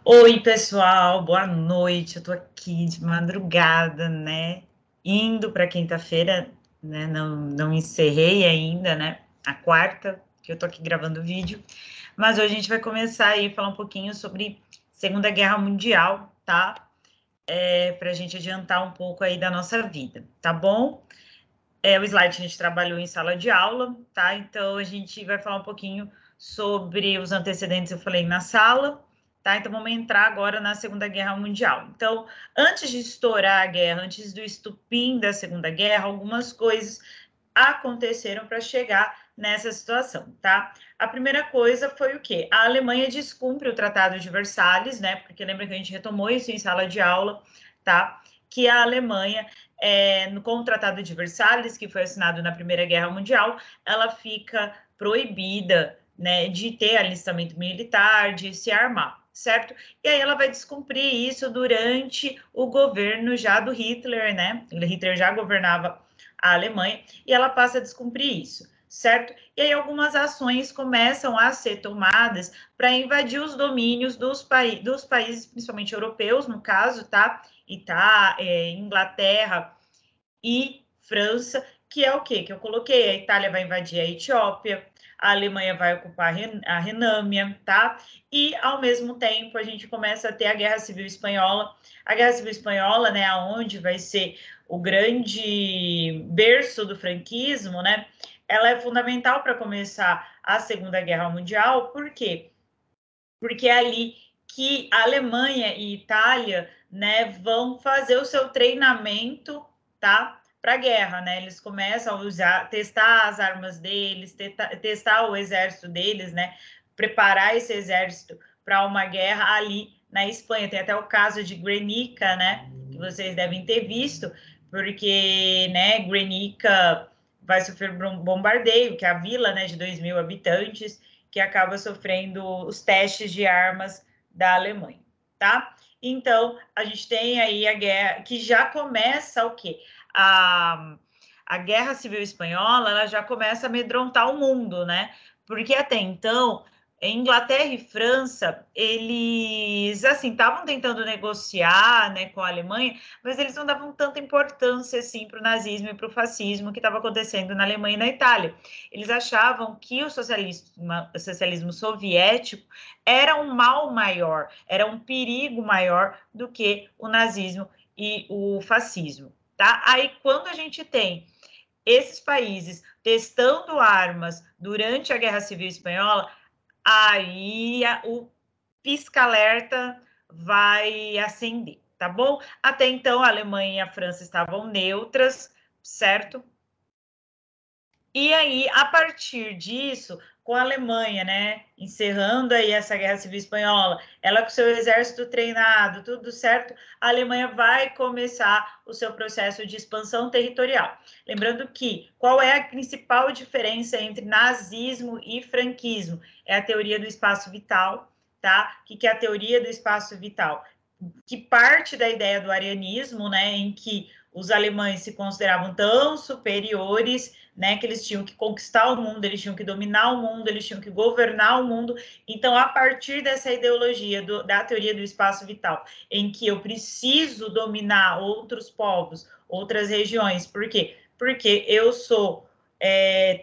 Oi, pessoal, boa noite. Eu tô aqui de madrugada, né? Indo para quinta-feira, né? Não encerrei ainda, né? A quarta, que eu tô aqui gravando o vídeo. Mas hoje a gente vai começar aí a falar um pouquinho sobre Segunda Guerra Mundial, tá? Para a gente adiantar um pouco aí da nossa vida, tá bom? O slide a gente trabalhou em sala de aula, tá? Então a gente vai falar um pouquinho sobre os antecedentes, eu falei na sala, tá? Então vamos entrar agora na Segunda Guerra Mundial. Então, antes de estourar a guerra, antes do estupim da Segunda Guerra, algumas coisas aconteceram para chegar nessa situação, tá? A primeira coisa foi o quê? A Alemanha descumpre o Tratado de Versalhes, né? Porque lembra que a gente retomou isso em sala de aula, tá? Que a Alemanha, com o Tratado de Versalhes, que foi assinado na Primeira Guerra Mundial, ela fica proibida, né, de ter alistamento militar, de se armar, certo? E aí ela vai descumprir isso durante o governo já do Hitler, né? Hitler já governava a Alemanha e ela passa a descumprir isso, certo? E aí algumas ações começam a ser tomadas para invadir os domínios dos países, principalmente europeus, no caso, tá? Inglaterra e França, que é o quê? Que eu coloquei. A Itália vai invadir a Etiópia, a Alemanha vai ocupar a Renânia, tá? E, ao mesmo tempo, a gente começa a ter a Guerra Civil Espanhola. A Guerra Civil Espanhola, né, aonde vai ser o grande berço do franquismo, né? Ela é fundamental para começar a Segunda Guerra Mundial, por quê? Porque é ali que a Alemanha e Itália, né, vão fazer o seu treinamento, tá? Para a guerra, né? Eles começam a usar, testar as armas deles, testar o exército deles, né? Preparar esse exército para uma guerra ali na Espanha. Tem até o caso de Guernica, né? Que vocês devem ter visto, porque, né, Guernica vai sofrer um bombardeio, que é a vila, né, de 2.000 habitantes, que acaba sofrendo os testes de armas da Alemanha, tá? Então, a gente tem aí a guerra, que já começa o quê? A Guerra Civil Espanhola, ela já começa a amedrontar o mundo, né? Porque até então, Inglaterra e França, eles, assim, estavam tentando negociar, né, com a Alemanha, mas eles não davam tanta importância, assim, para o nazismo e para o fascismo que estava acontecendo na Alemanha e na Itália. Eles achavam que o socialismo soviético era um mal maior, era um perigo maior do que o nazismo e o fascismo, tá? Aí, quando a gente tem esses países testando armas durante a Guerra Civil Espanhola, aí o pisca-alerta vai acender, tá bom? Até então, a Alemanha e a França estavam neutras, certo? E aí, a partir disso, com a Alemanha, né, encerrando aí essa Guerra Civil Espanhola, ela com seu exército treinado, tudo certo, a Alemanha vai começar o seu processo de expansão territorial. Lembrando que, qual é a principal diferença entre nazismo e franquismo? É a teoria do espaço vital, tá? O que é a teoria do espaço vital? Que parte da ideia do arianismo, né, em que os alemães se consideravam tão superiores, né, que eles tinham que conquistar o mundo, eles tinham que dominar o mundo, eles tinham que governar o mundo. Então, a partir dessa ideologia da teoria do espaço vital, em que eu preciso dominar outros povos, outras regiões, por quê? Porque eu sou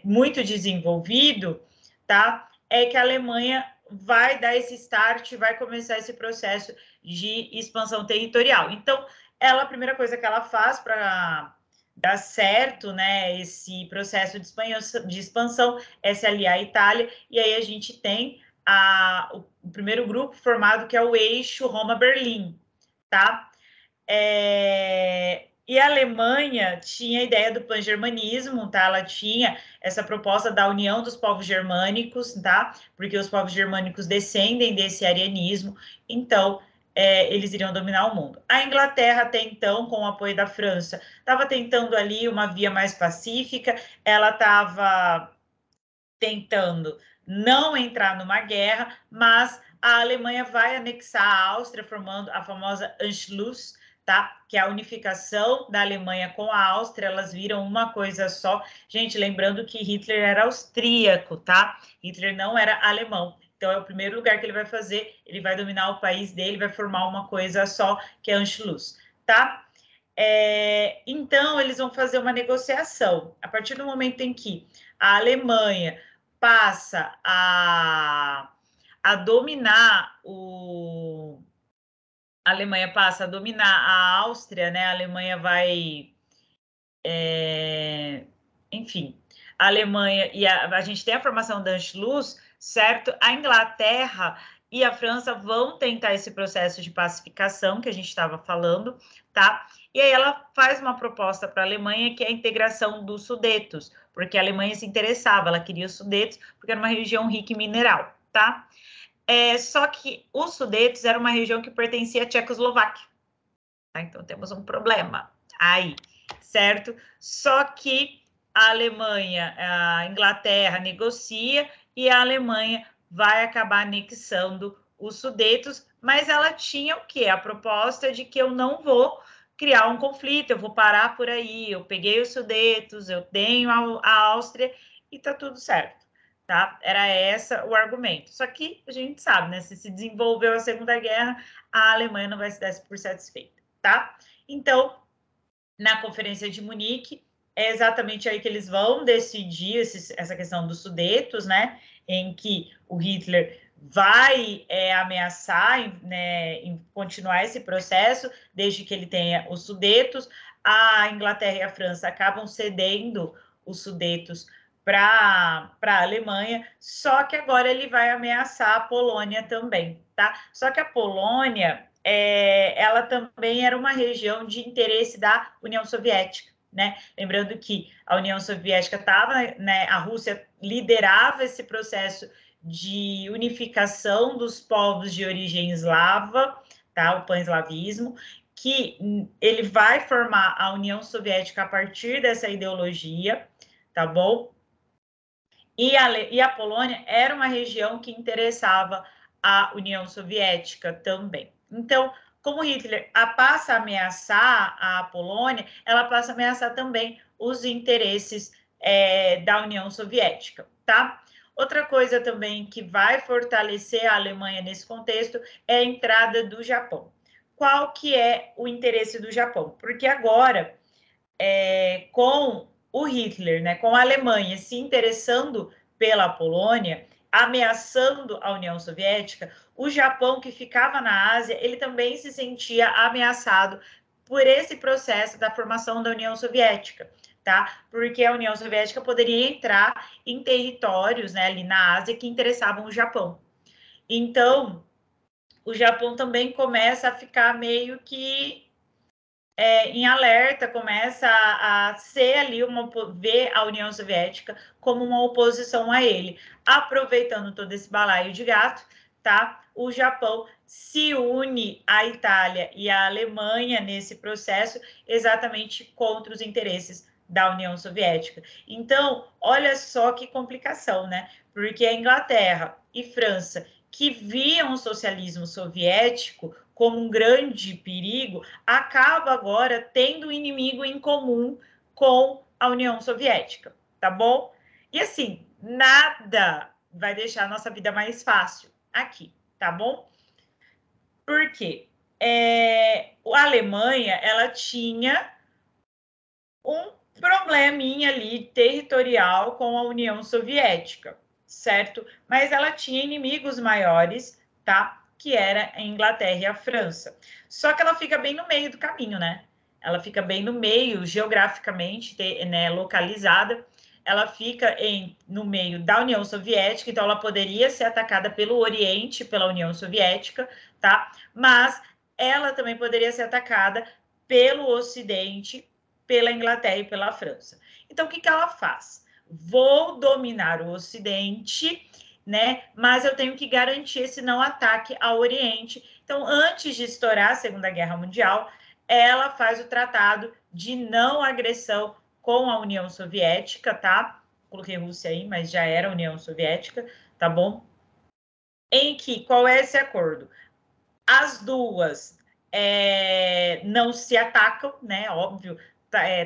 muito desenvolvido, tá? É que a Alemanha vai dar esse start, vai começar esse processo de expansão territorial. Então, ela, a primeira coisa que ela faz para dar certo, né, esse processo de expansão é se aliar à Itália, e aí a gente tem o primeiro grupo formado, que é o eixo Roma-Berlim, tá? E a Alemanha tinha a ideia do pan-germanismo, tá? Ela tinha essa proposta da união dos povos germânicos, tá? Porque os povos germânicos descendem desse arianismo, então eles iriam dominar o mundo. A Inglaterra, até então, com o apoio da França, estava tentando ali uma via mais pacífica, ela estava tentando não entrar numa guerra, mas a Alemanha vai anexar a Áustria, formando a famosa Anschluss, tá? Que é a unificação da Alemanha com a Áustria, elas viram uma coisa só. Gente, lembrando que Hitler era austríaco, tá? Hitler não era alemão. Então, é o primeiro lugar que ele vai fazer, ele vai dominar o país dele, vai formar uma coisa só, que é Anschluss, tá? Então, eles vão fazer uma negociação. A partir do momento em que a Alemanha passa a dominar a Alemanha passa a dominar a Áustria, né? A Alemanha vai... enfim, a Alemanha e a gente tem a formação da Anschluss, certo? A Inglaterra e a França vão tentar esse processo de pacificação que a gente estava falando, tá? E aí ela faz uma proposta para a Alemanha que é a integração dos Sudetos, porque a Alemanha se interessava, ela queria os Sudetos porque era uma região rica em mineral, tá? Só que os Sudetos era uma região que pertencia à Tchecoslováquia, tá? Então temos um problema aí, certo? Só que a Alemanha, a Inglaterra negocia e a Alemanha vai acabar anexando os Sudetos, mas ela tinha o quê? A proposta de que eu não vou criar um conflito, eu vou parar por aí, eu peguei os Sudetos, eu tenho a Áustria e tá tudo certo, tá? Era esse o argumento. Só que a gente sabe, né? Se desenvolveu a Segunda Guerra, a Alemanha não vai se dar por satisfeita, tá? Então, na Conferência de Munique, é exatamente aí que eles vão decidir essa questão dos Sudetos, né? Em que o Hitler vai ameaçar, né, em continuar esse processo, desde que ele tenha os Sudetos. A Inglaterra e a França acabam cedendo os Sudetos para a Alemanha, só que agora ele vai ameaçar a Polônia também, tá? Só que a Polônia, ela também era uma região de interesse da União Soviética, né? Lembrando que a União Soviética estava, né, a Rússia liderava esse processo de unificação dos povos de origem eslava, tá? O pan-eslavismo, que ele vai formar a União Soviética a partir dessa ideologia, tá bom? E a Polônia era uma região que interessava a União Soviética também. Então, como Hitler passa a ameaçar a Polônia, ela passa a ameaçar também os interesses da União Soviética, tá? Outra coisa também que vai fortalecer a Alemanha nesse contexto é a entrada do Japão. Qual que é o interesse do Japão? Porque agora, com o Hitler, né, com a Alemanha se interessando pela Polônia, ameaçando a União Soviética, o Japão, que ficava na Ásia, ele também se sentia ameaçado por esse processo da formação da União Soviética, tá? Porque a União Soviética poderia entrar em territórios, né, ali na Ásia que interessavam o Japão. Então, o Japão também começa a ficar meio que em alerta, começa a ser ali ver a União Soviética como uma oposição a ele. Aproveitando todo esse balaio de gato, tá? O Japão se une à Itália e à Alemanha nesse processo, exatamente contra os interesses da União Soviética. Então, olha só que complicação, né? Porque a Inglaterra e França, que viam o socialismo soviético como um grande perigo, acaba agora tendo um inimigo em comum com a União Soviética, tá bom? E assim, nada vai deixar a nossa vida mais fácil aqui, tá bom? Por quê? A Alemanha, ela tinha um probleminha ali territorial com a União Soviética, certo? Mas ela tinha inimigos maiores, tá? Que era a Inglaterra e a França. Só que ela fica bem no meio do caminho, né? Ela fica bem no meio, geograficamente, né, localizada. Ela fica no meio da União Soviética, então ela poderia ser atacada pelo Oriente, pela União Soviética, tá? Mas ela também poderia ser atacada pelo Ocidente, pela Inglaterra e pela França. Então, o que ela faz? Vou dominar o Ocidente, né? Mas eu tenho que garantir esse não ataque ao Oriente. Então, antes de estourar a Segunda Guerra Mundial, ela faz o tratado de não agressão com a União Soviética, tá? Coloquei Rússia aí, mas já era União Soviética, tá bom? Em que, qual é esse acordo? As duas não se atacam, né? Óbvio,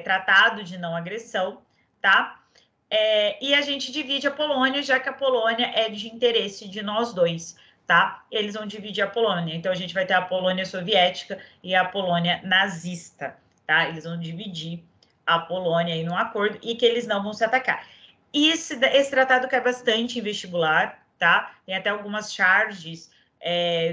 tratado de não agressão, tá? E a gente divide a Polônia, já que a Polônia é de interesse de nós dois, tá? Eles vão dividir a Polônia. Então, a gente vai ter a Polônia soviética e a Polônia nazista, tá? Eles vão dividir a Polônia aí num acordo e que eles não vão se atacar. Esse tratado cai bastante em vestibular, tá? Tem até algumas charges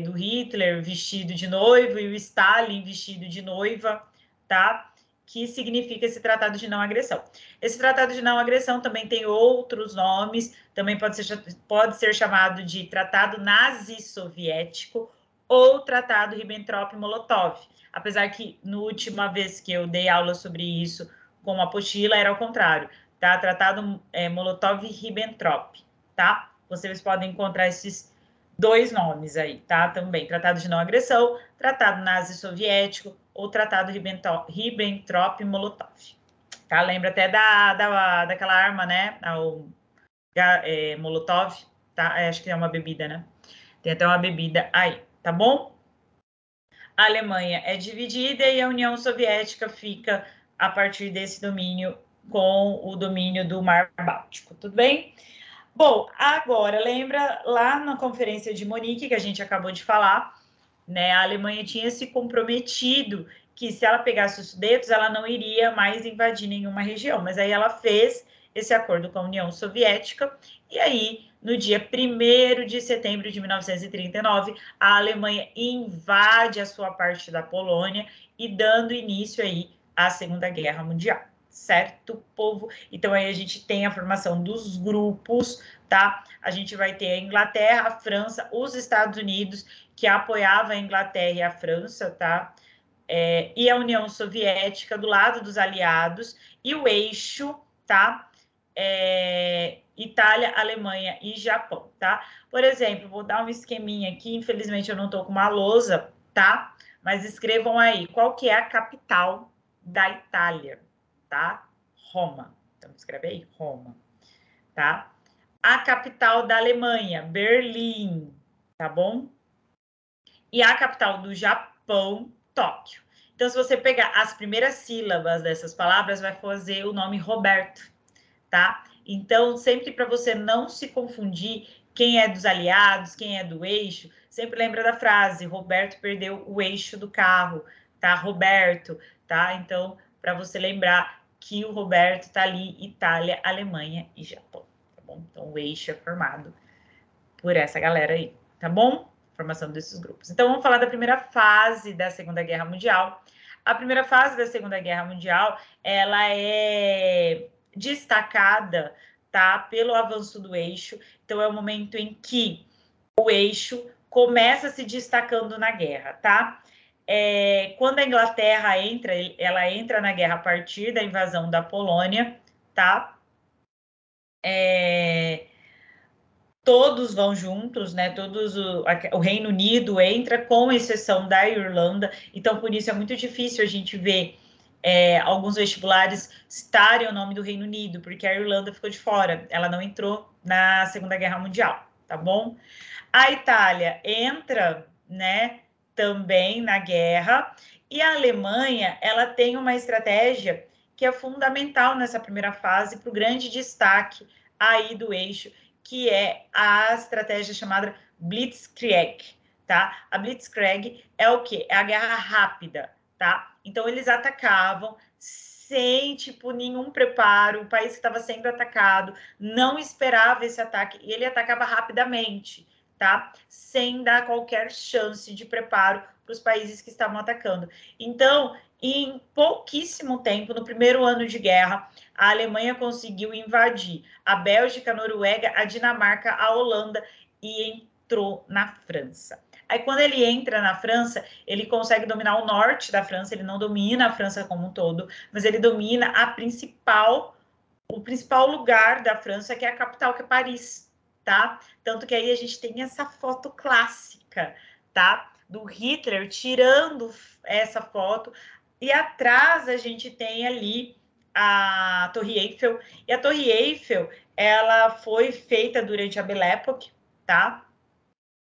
do Hitler vestido de noivo e o Stalin vestido de noiva, tá? Que significa esse tratado de não agressão. Esse tratado de não agressão também tem outros nomes, também pode ser chamado de tratado nazi-soviético ou tratado Ribbentrop-Molotov, apesar que na última vez que eu dei aula sobre isso com a apostila era ao contrário, tá? Tratado Molotov-Ribbentrop, tá? Vocês podem encontrar esses dois nomes aí, tá? Também, tratado de não agressão, tratado nazi-soviético ou tratado Ribbentrop-Molotov, tá? Lembra até daquela arma, né? Molotov, tá? Acho que é uma bebida, né? Tem até uma bebida aí, tá bom? A Alemanha é dividida e a União Soviética fica a partir desse domínio com o domínio do Mar Báltico, tudo bem? Bom, agora, lembra lá na Conferência de Munique, que a gente acabou de falar, né? A Alemanha tinha se comprometido que se ela pegasse os Sudetos, ela não iria mais invadir nenhuma região, mas aí ela fez esse acordo com a União Soviética, e aí, no dia 1º de setembro de 1939, a Alemanha invade a sua parte da Polônia e dando início aí à Segunda Guerra Mundial. Certo, povo? Então, aí a gente tem a formação dos grupos, tá? A gente vai ter a Inglaterra, a França, os Estados Unidos, que apoiava a Inglaterra e a França, tá? E a União Soviética do lado dos aliados, e o eixo, tá? Itália, Alemanha e Japão, tá? Por exemplo, vou dar um esqueminha aqui, infelizmente eu não tô com uma lousa, tá? Mas escrevam aí, qual que é a capital da Itália? Tá? Roma. Então, escreve aí, Roma. Tá? A capital da Alemanha, Berlim. Tá bom? E a capital do Japão, Tóquio. Então, se você pegar as primeiras sílabas dessas palavras, vai fazer o nome Roberto. Tá? Então, sempre para você não se confundir quem é dos aliados, quem é do eixo, sempre lembra da frase, Roberto perdeu o eixo do carro, tá? Roberto, tá? Então, para você lembrar que o Roberto está ali, Itália, Alemanha e Japão, tá bom? Então, o eixo é formado por essa galera aí, tá bom? Formação desses grupos. Então, vamos falar da primeira fase da Segunda Guerra Mundial. A primeira fase da Segunda Guerra Mundial, ela é destacada, tá? Pelo avanço do eixo. Então, é o momento em que o eixo começa se destacando na guerra, tá? Quando a Inglaterra entra, ela entra na guerra a partir da invasão da Polônia, tá? Todos vão juntos, né? O Reino Unido entra, com exceção da Irlanda. Então, por isso é muito difícil a gente ver alguns vestibulares citarem o nome do Reino Unido, porque a Irlanda ficou de fora. Ela não entrou na Segunda Guerra Mundial, tá bom? A Itália entra, né? Também na guerra. E a Alemanha, ela tem uma estratégia que é fundamental nessa primeira fase para o grande destaque aí do eixo, que é a estratégia chamada Blitzkrieg, tá? A Blitzkrieg é o quê? É a guerra rápida, tá? Então, eles atacavam sem, tipo, nenhum preparo, o país que estava sendo atacado não esperava esse ataque, e ele atacava rapidamente, tá? Sem dar qualquer chance de preparo para os países que estavam atacando. Então, em pouquíssimo tempo, no primeiro ano de guerra, a Alemanha conseguiu invadir a Bélgica, a Noruega, a Dinamarca, a Holanda e entrou na França. Aí, quando ele entra na França, ele consegue dominar o norte da França, ele não domina a França como um todo, mas ele domina o principal lugar da França, que é a capital, que é Paris, tá? Tanto que aí a gente tem essa foto clássica, tá? Do Hitler tirando essa foto, e atrás a gente tem ali a Torre Eiffel, e a Torre Eiffel, ela foi feita durante a Belle Époque, tá?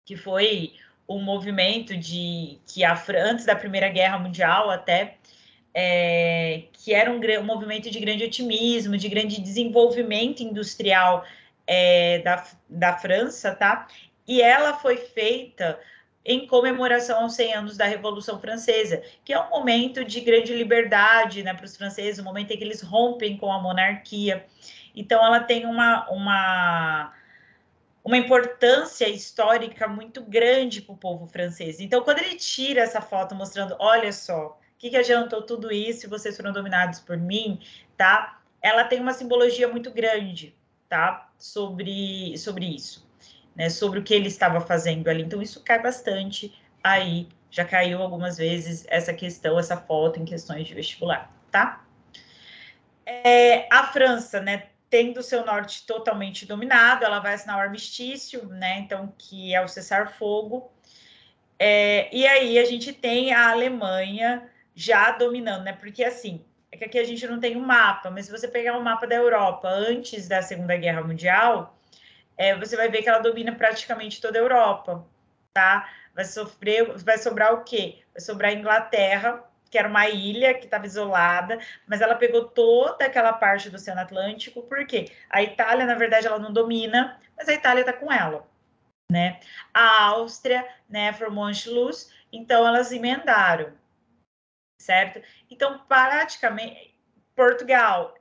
Que foi um movimento antes da Primeira Guerra Mundial até, que era um movimento de grande otimismo, de grande desenvolvimento industrial da França, tá? E ela foi feita em comemoração aos 100 anos da Revolução Francesa, que é um momento de grande liberdade, né, para os franceses, um momento em que eles rompem com a monarquia. Então, ela tem uma importância histórica muito grande para o povo francês. Então, quando ele tira essa foto mostrando, olha só, o que adiantou tudo isso se vocês foram dominados por mim, tá? Ela tem uma simbologia muito grande, tá? Sobre isso, né? Sobre o que ele estava fazendo ali. Então, isso cai bastante aí. Já caiu algumas vezes essa questão, essa foto em questões de vestibular, tá? A França, né, tendo o seu norte totalmente dominado, ela vai assinar o armistício, né, então, que é o cessar-fogo, e aí a gente tem a Alemanha já dominando, né, porque assim, é que aqui a gente não tem um mapa, mas se você pegar um mapa da Europa antes da Segunda Guerra Mundial, você vai ver que ela domina praticamente toda a Europa, tá? Vai sobrar o quê? Vai sobrar a Inglaterra, que era uma ilha que estava isolada, mas ela pegou toda aquela parte do Oceano Atlântico, por quê? A Itália, na verdade, ela não domina, mas a Itália está com ela, né? A Áustria, né, formou Anschluss, então elas emendaram, certo? Então, praticamente, Portugal,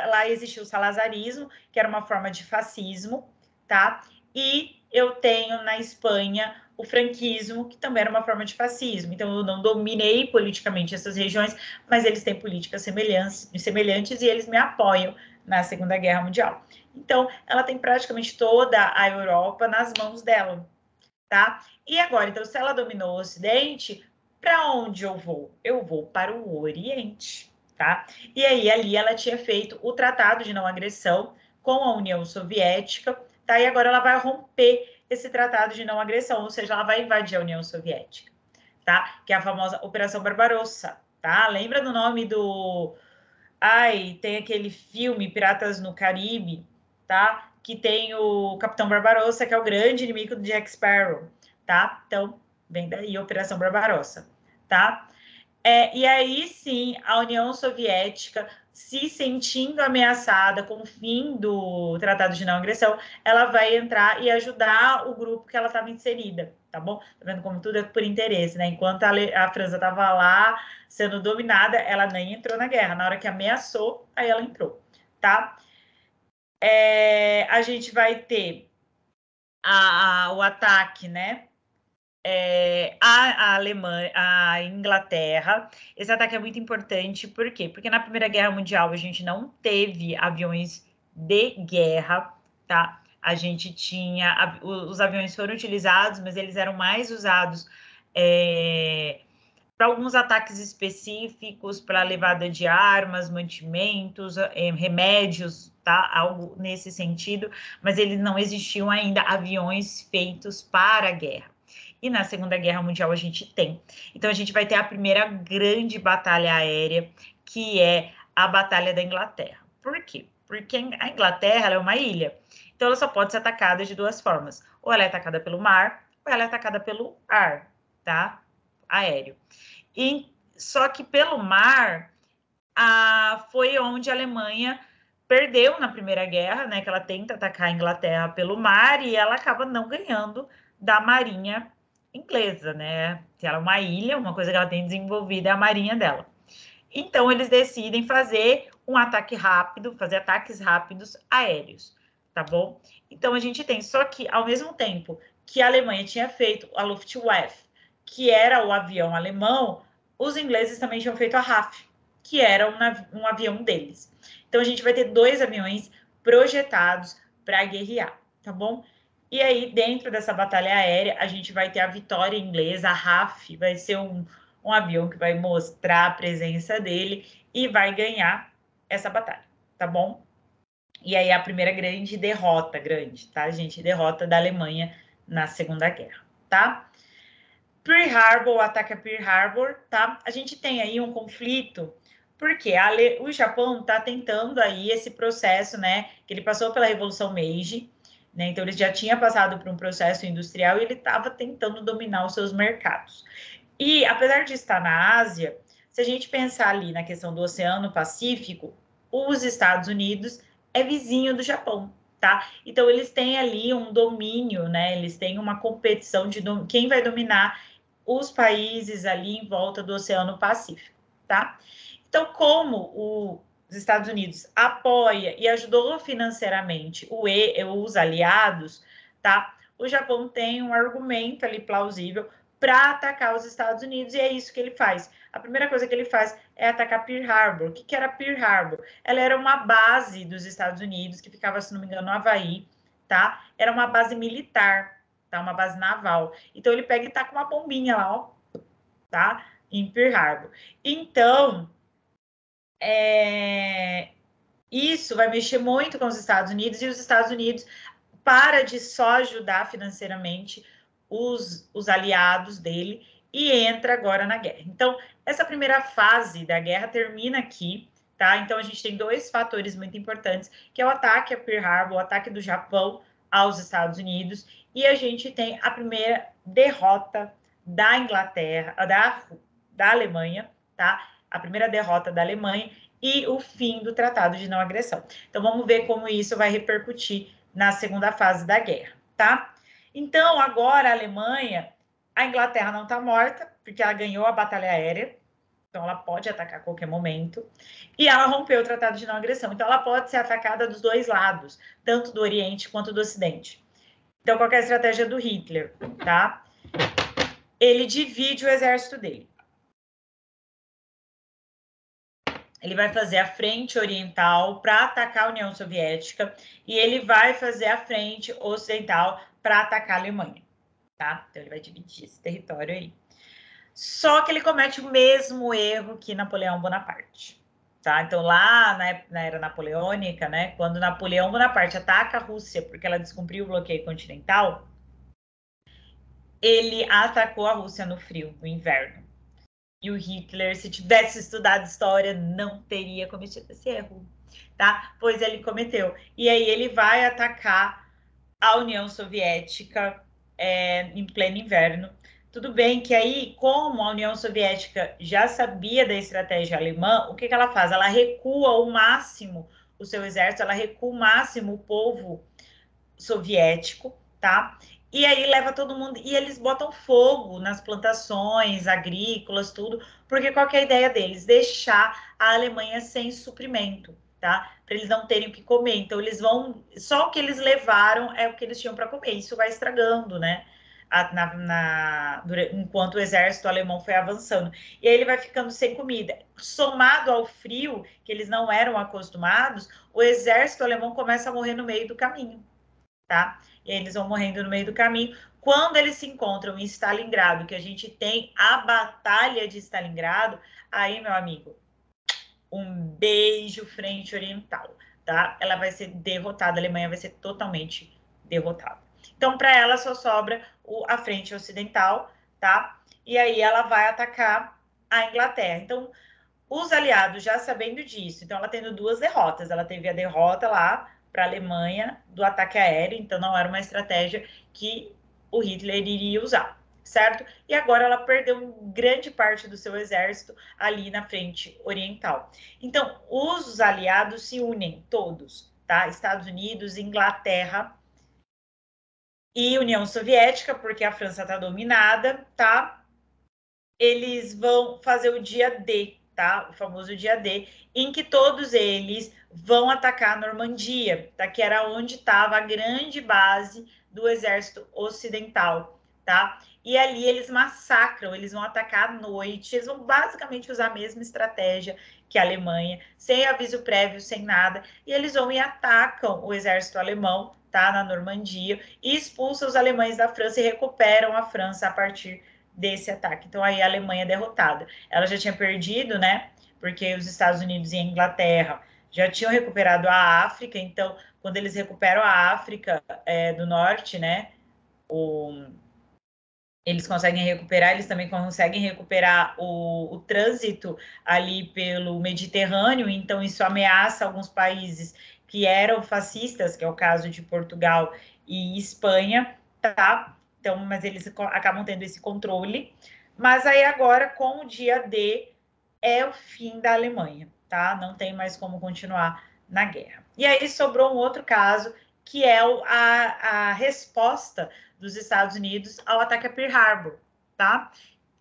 lá existiu o salazarismo, que era uma forma de fascismo, tá? E eu tenho na Espanha o franquismo, que também era uma forma de fascismo. Então, eu não dominei politicamente essas regiões, mas eles têm políticas semelhantes e eles me apoiam na Segunda Guerra Mundial. Então, ela tem praticamente toda a Europa nas mãos dela, tá? E agora, então, se ela dominou o Ocidente, para onde eu vou? Eu vou para o Oriente, tá? E aí, ali ela tinha feito o Tratado de Não Agressão com a União Soviética, tá? E agora ela vai romper esse Tratado de Não Agressão, ou seja, ela vai invadir a União Soviética, tá? Que é a famosa Operação Barbarossa, tá? Lembra do nome do... Ai, tem aquele filme Piratas no Caribe, tá? Que tem o Capitão Barbarossa, que é o grande inimigo do Jack Sparrow, tá? Então, vem daí a Operação Barbarossa, tá? E aí sim, a União Soviética, se sentindo ameaçada com o fim do Tratado de Não Agressão, ela vai entrar e ajudar o grupo que ela estava inserida, tá bom? Tá vendo como tudo é por interesse, né? Enquanto a França estava lá sendo dominada, ela nem entrou na guerra. Na hora que ameaçou, aí ela entrou, tá? A gente vai ter o ataque, né? A Alemanha, a Inglaterra. Esse ataque é muito importante, por quê? Porque na Primeira Guerra Mundial a gente não teve aviões de guerra, tá? A gente tinha, os aviões foram utilizados, mas eles eram mais usados para alguns ataques específicos, para levada de armas, mantimentos, remédios, tá? Algo nesse sentido, mas eles não existiam ainda aviões feitos para a guerra. E na Segunda Guerra Mundial a gente tem. Então a gente vai ter a primeira grande batalha aérea, que é a Batalha da Inglaterra. Por quê? Porque a Inglaterra é uma ilha. Então ela só pode ser atacada de duas formas. Ou ela é atacada pelo mar, ou ela é atacada pelo ar, tá? Aéreo. Só que pelo mar foi onde a Alemanha perdeu na Primeira Guerra, né? Que ela tenta atacar a Inglaterra pelo mar e ela acaba não ganhando da Marinha inglesa, né? Que ela é uma ilha, uma coisa que ela tem desenvolvida é a marinha dela. Então eles decidem fazer um ataque rápido, fazer ataques rápidos aéreos, tá bom? Então a gente tem, só que ao mesmo tempo que a Alemanha tinha feito a Luftwaffe, que era o avião alemão, os ingleses também tinham feito a RAF, que era um avião deles. Então a gente vai ter dois aviões projetados para guerrear, tá bom? E aí, dentro dessa batalha aérea, a gente vai ter a vitória inglesa, a RAF, vai ser um avião que vai mostrar a presença dele e vai ganhar essa batalha, tá bom? E aí a primeira grande derrota, tá, gente? Derrota da Alemanha na Segunda Guerra, tá? Pearl Harbor, o ataque a Pearl Harbor, tá? A gente tem aí um conflito, porque o Japão tá tentando aí esse processo, né? Que ele passou pela Revolução Meiji, né? Então ele já tinha passado por um processo industrial e ele estava tentando dominar os seus mercados. E apesar de estar na Ásia, se a gente pensar ali na questão do Oceano Pacífico, os Estados Unidos é vizinho do Japão, tá? Então, eles têm ali um domínio, né? Eles têm uma competição de quem vai dominar os países ali em volta do Oceano Pacífico, tá? Então, como os Estados Unidos apoia e ajudou financeiramente os aliados, tá? O Japão tem um argumento ali plausível para atacar os Estados Unidos, e é isso que ele faz. A primeira coisa que ele faz é atacar Pearl Harbor. O que era Pearl Harbor? Ela era uma base dos Estados Unidos, que ficava, se não me engano, no Havaí, tá? Era uma base militar, tá? Uma base naval. Então, ele pega e taca uma bombinha lá, ó, tá? Em Pearl Harbor. Então, isso vai mexer muito com os Estados Unidos, e os Estados Unidos para de só ajudar financeiramente os aliados dele e entra agora na guerra. Então, essa primeira fase da guerra termina aqui, tá? Então, a gente tem dois fatores muito importantes, que é o ataque a Pearl Harbor, o ataque do Japão aos Estados Unidos, e a gente tem a primeira derrota da Inglaterra, da Alemanha, tá? A primeira derrota da Alemanha e o fim do Tratado de Não Agressão. Então, vamos ver como isso vai repercutir na segunda fase da guerra, tá? Então, agora a Alemanha, a Inglaterra não está morta, porque ela ganhou a batalha aérea, então ela pode atacar a qualquer momento, e ela rompeu o Tratado de Não Agressão, então ela pode ser atacada dos dois lados, tanto do Oriente quanto do Ocidente. Então, qual é a estratégia do Hitler, tá? Ele divide o exército dele. Ele vai fazer a frente oriental para atacar a União Soviética e ele vai fazer a frente ocidental para atacar a Alemanha, tá? Então, ele vai dividir esse território aí. Só que ele comete o mesmo erro que Napoleão Bonaparte, tá? Então, lá na era napoleônica, né, quando Napoleão Bonaparte ataca a Rússia porque ela descumpriu o bloqueio continental, ele atacou a Rússia no frio, no inverno. E o Hitler, se tivesse estudado história, não teria cometido esse erro, tá? Pois ele cometeu. E aí ele vai atacar a União Soviética em pleno inverno. Tudo bem que aí, como a União Soviética já sabia da estratégia alemã, o que ela faz? Ela recua ao máximo o seu exército, ela recua ao máximo o povo soviético, tá? E aí leva todo mundo, e eles botam fogo nas plantações agrícolas, tudo, porque qual que é a ideia deles? Deixar a Alemanha sem suprimento, tá? Para eles não terem o que comer. Então eles vão, só o que eles levaram é o que eles tinham para comer. Isso vai estragando, né? Enquanto o exército alemão foi avançando. E aí ele vai ficando sem comida. Somado ao frio, que eles não eram acostumados, o exército alemão começa a morrer no meio do caminho. Tá? E eles vão morrendo no meio do caminho. Quando eles se encontram em Stalingrado, que a gente tem a Batalha de Stalingrado, aí, meu amigo, um beijo frente oriental, tá? Ela vai ser derrotada, a Alemanha vai ser totalmente derrotada. Então, para ela só sobra a frente ocidental, tá? E aí ela vai atacar a Inglaterra. Então, os aliados já sabendo disso, então ela tendo duas derrotas, ela teve a derrota lá para a Alemanha do ataque aéreo, então não era uma estratégia que o Hitler iria usar, certo? E agora ela perdeu grande parte do seu exército ali na frente oriental. Então, os aliados se unem todos, tá? Estados Unidos, Inglaterra e União Soviética, porque a França está dominada, tá? Eles vão fazer o dia D, tá? O famoso dia D, em que todos eles vão atacar a Normandia, tá? Que era onde estava a grande base do exército ocidental, tá? E ali eles massacram, eles vão atacar à noite, eles vão basicamente usar a mesma estratégia que a Alemanha, sem aviso prévio, sem nada, e eles vão e atacam o exército alemão, tá? Na Normandia, e expulsam os alemães da França e recuperam a França a partir desse ataque. Então, aí a Alemanha é derrotada. Ela já tinha perdido, né? Porque os Estados Unidos e a Inglaterra já tinham recuperado a África. Então, quando eles recuperam a África do Norte, né? Eles conseguem recuperar, eles também conseguem recuperar o trânsito ali pelo Mediterrâneo. Então, isso ameaça alguns países que eram fascistas, que é o caso de Portugal e Espanha, tá? Então, mas eles acabam tendo esse controle. Mas aí agora, com o dia D, é o fim da Alemanha, tá? Não tem mais como continuar na guerra. E aí sobrou um outro caso, que é a resposta dos Estados Unidos ao ataque a Pearl Harbor, tá?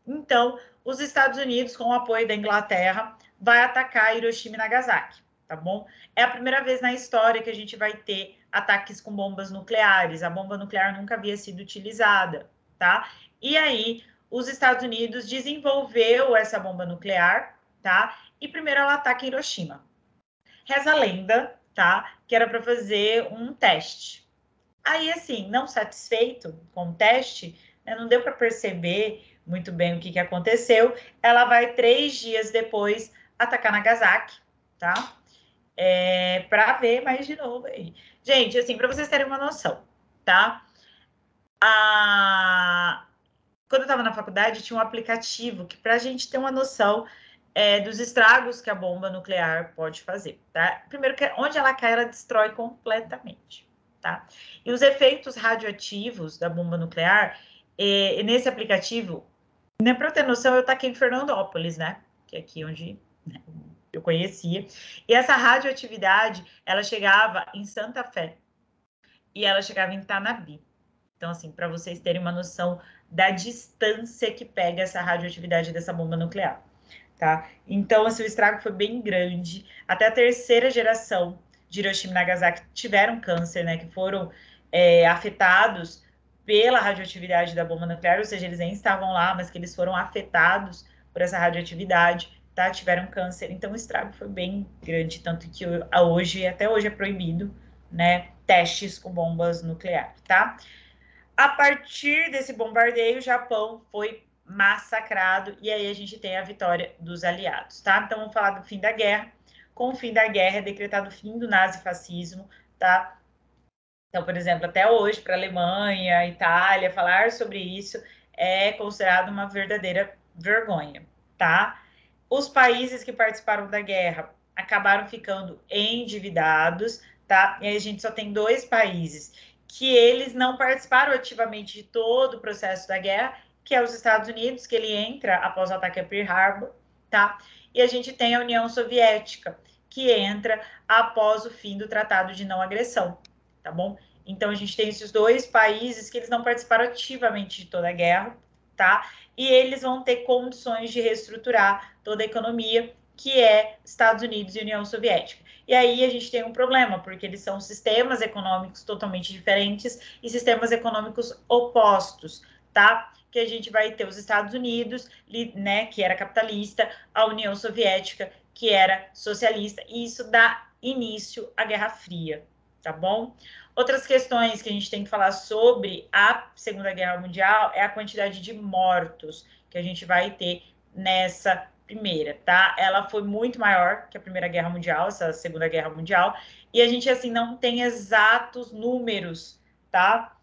Então, os Estados Unidos, com o apoio da Inglaterra, vai atacar Hiroshima e Nagasaki, tá bom? É a primeira vez na história que a gente vai ter ataques com bombas nucleares. A bomba nuclear nunca havia sido utilizada, tá? E aí, os Estados Unidos desenvolveu essa bomba nuclear, tá? E primeiro ela ataca Hiroshima. Reza a lenda, tá? Que era para fazer um teste. Aí, assim, não satisfeito com o teste, né, não deu para perceber muito bem o que aconteceu. Ela vai 3 dias depois atacar Nagasaki, tá? Para ver mais de novo aí. Gente, assim, para vocês terem uma noção, tá? Quando eu estava na faculdade, tinha um aplicativo que, para a gente ter uma noção dos estragos que a bomba nuclear pode fazer, tá? Primeiro, que onde ela cai, ela destrói completamente, tá? E os efeitos radioativos da bomba nuclear, nesse aplicativo, né, para eu ter noção, eu taquei em Fernandópolis, né? Que é aqui onde, né, eu conhecia. E essa radioatividade, ela chegava em Santa Fé e ela chegava em Tanabi. Então, assim, para vocês terem uma noção da distância que pega essa radioatividade dessa bomba nuclear, tá? Então, assim, o estrago foi bem grande. Até a terceira geração de Hiroshima e Nagasaki tiveram câncer, né? Que foram afetados pela radioatividade da bomba nuclear, ou seja, eles nem estavam lá, mas que eles foram afetados por essa radioatividade, tá? Tiveram câncer. Então, o estrago foi bem grande, tanto que hoje, até hoje é proibido, né? Testes com bombas nucleares, tá? A partir desse bombardeio, o Japão foi massacrado e aí a gente tem a vitória dos aliados, tá? Então vamos falar do fim da guerra. Com o fim da guerra é decretado o fim do nazifascismo, tá? Então, por exemplo, até hoje para a Alemanha, Itália, falar sobre isso é considerado uma verdadeira vergonha, tá? Os países que participaram da guerra acabaram ficando endividados, tá? E aí a gente só tem 2 países que eles não participaram ativamente de todo o processo da guerra, que é os Estados Unidos, que ele entra após o ataque a Pearl Harbor, tá? E a gente tem a União Soviética, que entra após o fim do Tratado de Não Agressão, tá bom? Então a gente tem esses 2 países que eles não participaram ativamente de toda a guerra, tá? E eles vão ter condições de reestruturar toda a economia, que é Estados Unidos e União Soviética. E aí a gente tem um problema, porque eles são sistemas econômicos totalmente diferentes e sistemas econômicos opostos, tá? Que a gente vai ter os Estados Unidos, né, que era capitalista, a União Soviética, que era socialista, e isso dá início à Guerra Fria, tá bom? Outras questões que a gente tem que falar sobre a Segunda Guerra Mundial é a quantidade de mortos que a gente vai ter nessa primeira, tá? Ela foi muito maior que a Primeira Guerra Mundial, essa Segunda Guerra Mundial, e a gente, assim, não tem exatos números, tá?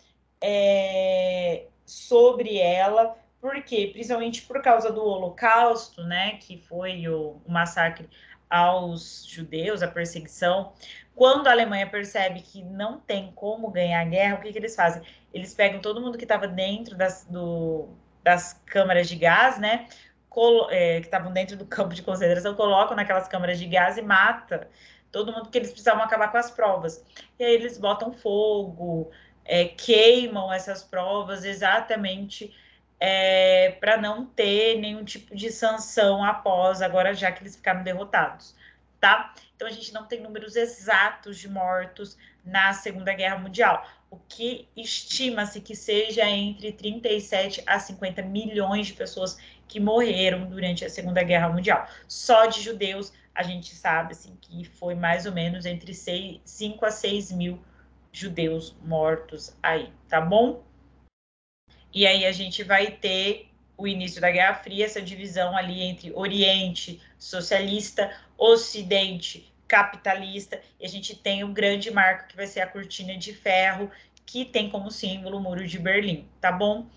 Sobre ela, porque principalmente por causa do Holocausto, né, que foi o massacre aos judeus, a perseguição. Quando a Alemanha percebe que não tem como ganhar a guerra, o que eles fazem? Eles pegam todo mundo que estava dentro das câmaras de gás, né, que estavam dentro do campo de concentração, colocam naquelas câmaras de gás e mata todo mundo, porque eles precisavam acabar com as provas. E aí eles botam fogo, queimam essas provas exatamente para não ter nenhum tipo de sanção após, agora já que eles ficaram derrotados, tá? Então a gente não tem números exatos de mortos na Segunda Guerra Mundial, o que estima-se que seja entre 37 a 50 milhões de pessoas que morreram durante a Segunda Guerra Mundial. Só de judeus, a gente sabe assim, que foi mais ou menos entre 5 a 6 mil judeus mortos aí, tá bom? E aí a gente vai ter o início da Guerra Fria, essa divisão ali entre Oriente socialista, Ocidente capitalista, e a gente tem um grande marco que vai ser a Cortina de Ferro, que tem como símbolo o Muro de Berlim, tá bom?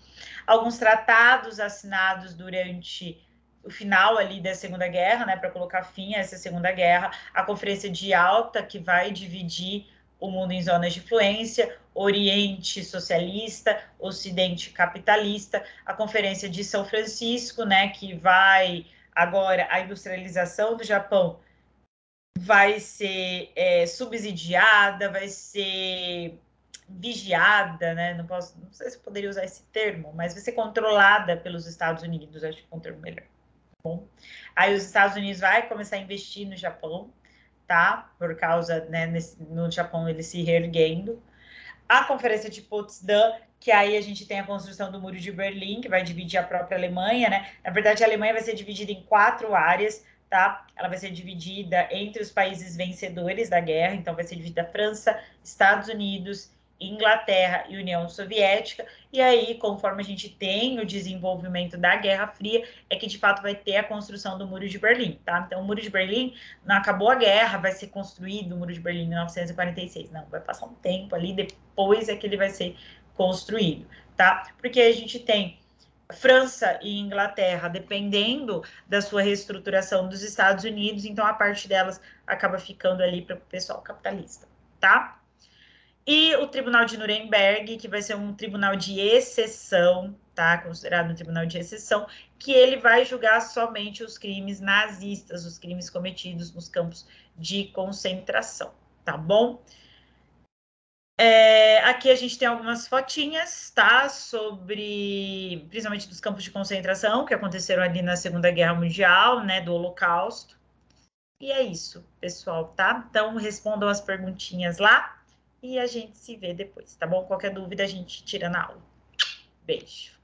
Alguns tratados assinados durante o final ali da Segunda Guerra, né, para colocar fim a essa Segunda Guerra, a Conferência de Yalta, que vai dividir o mundo em zonas de influência, Oriente socialista, Ocidente capitalista, a Conferência de São Francisco, né, que vai Agora, a industrialização do Japão vai ser subsidiada, vai ser vigiada, né? Não sei se eu poderia usar esse termo, mas vai ser controlada pelos Estados Unidos, acho que é um termo melhor. Bom, aí os Estados Unidos vai começar a investir no Japão, tá? Por causa, né, no Japão ele se reerguendo. A Conferência de Potsdam, que aí a gente tem a construção do Muro de Berlim, que vai dividir a própria Alemanha, né? Na verdade, a Alemanha vai ser dividida em 4 áreas, tá? Ela vai ser dividida entre os países vencedores da guerra, então vai ser dividida França, Estados Unidos, Inglaterra e União Soviética. E aí, conforme a gente tem o desenvolvimento da Guerra Fria, é que de fato vai ter a construção do Muro de Berlim, tá? Então, o Muro de Berlim, não acabou a guerra, vai ser construído o Muro de Berlim em 1946. Não, vai passar um tempo ali, depois é que ele vai ser construído, tá? Porque a gente tem França e Inglaterra dependendo da sua reestruturação dos Estados Unidos, então a parte delas acaba ficando ali para o pessoal capitalista, tá? E o Tribunal de Nuremberg, que vai ser um tribunal de exceção, tá? Considerado um tribunal de exceção, que ele vai julgar somente os crimes nazistas, os crimes cometidos nos campos de concentração, tá bom? Aqui a gente tem algumas fotinhas, tá? Sobre, principalmente dos campos de concentração, que aconteceram ali na Segunda Guerra Mundial, né? Do Holocausto. E é isso, pessoal, tá? Então, respondam as perguntinhas lá e a gente se vê depois, tá bom? Qualquer dúvida a gente tira na aula. Beijo.